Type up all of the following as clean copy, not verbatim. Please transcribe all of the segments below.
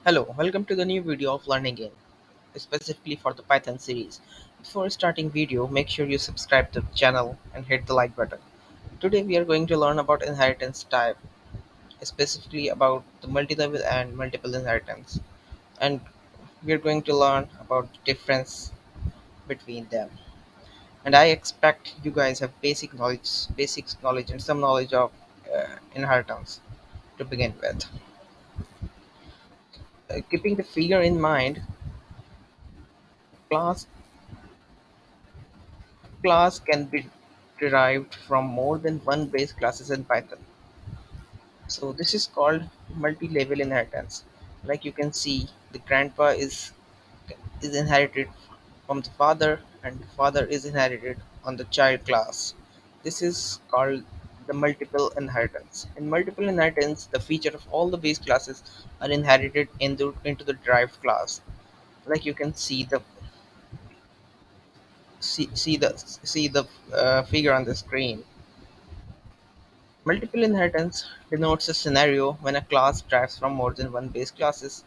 Hello, welcome to the new video of Learning Game, specifically for the Python series. Before starting video, make sure you subscribe to the channel and hit the like button. Today we are going to learn about inheritance type, specifically about the multi-level and multiple inheritance. And we are going to learn about the difference between them. And I expect you guys have basic knowledge and some knowledge of inheritance to begin with. Keeping the figure in mind, class class can be derived from more than one base classes in Python. So this is called multi-level inheritance. Like you can see, the grandpa is inherited from the father, and the father is inherited on the child class. This is called the multiple inheritance. In multiple inheritance, the feature of all the base classes are inherited into the derived class. Like you can see the figure on the screen. Multiple inheritance denotes a scenario when a class derives from more than one base classes,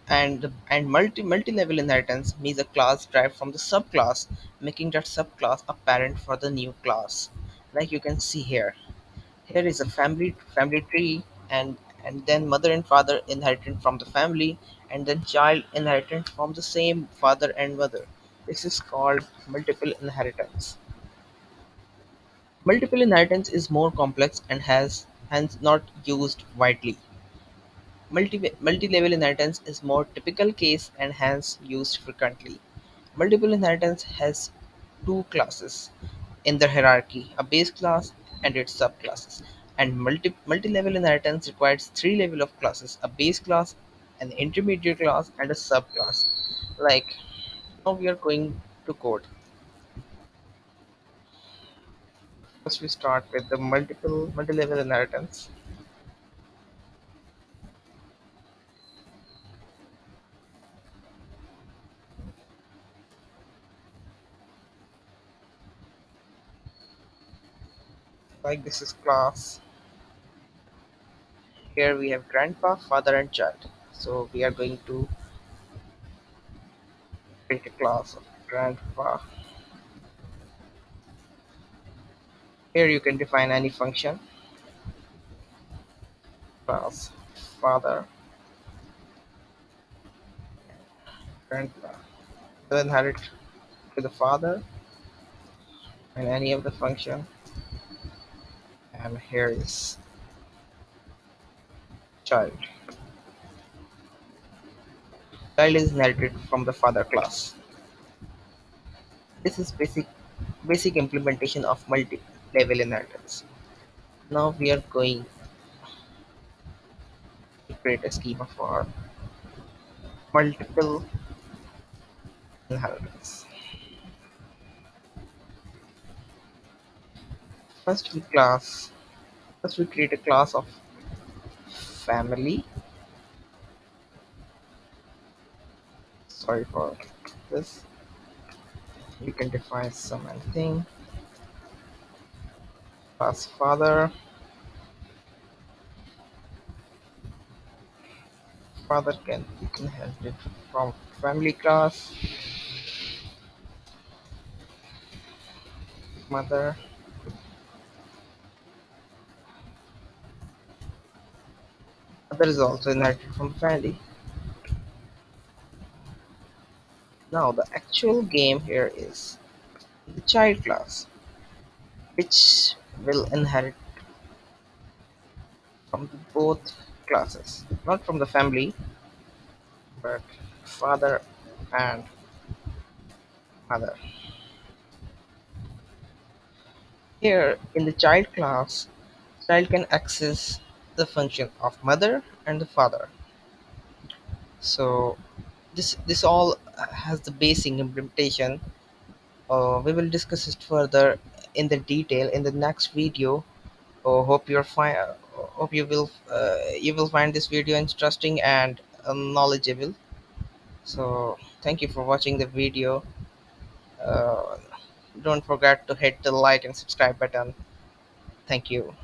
and multi-level inheritance means a class derived from the subclass, making that subclass a parent for the new class. Like you can see here. Here is a family tree, and then mother and father inherited from the family, and then child inherited from the same father and mother. This is called multiple inheritance. Multiple inheritance is more complex and has hence not used widely. Multi-level inheritance is more typical case and hence used frequently. Multiple inheritance has two classes in the hierarchy, a base class and its subclasses. And multi-level inheritance requires three level of classes, a base class, an intermediate class, and a subclass. Like now we are going to code. First we start with the multi-level inheritance. Like this is class. Here we have grandpa, father, and child. So we are going to create a class of grandpa. Here you can define any function. Class father, grandpa. Will inherit to the father and any of the function. And here is child. Child is inherited from the father class. This is basic implementation of multi-level inheritance. Now we are going to create a schema for multiple inheritance. First we class First we create a class of family. Sorry for this. You can define some anything. Class father. Father can inherit it from family class. Mother. Mother is also inherited from family. Now the actual game here is the child class, which will inherit from the both classes, not from the family, but father and mother. Here in the child class, child can access the function of mother and the father. So this all has the basic implementation. We will discuss it further in the detail in the next video. Hope you're fine. Hope you will find this video interesting and knowledgeable. So thank you for watching the video. Uh, don't forget to hit the like and subscribe button. Thank you.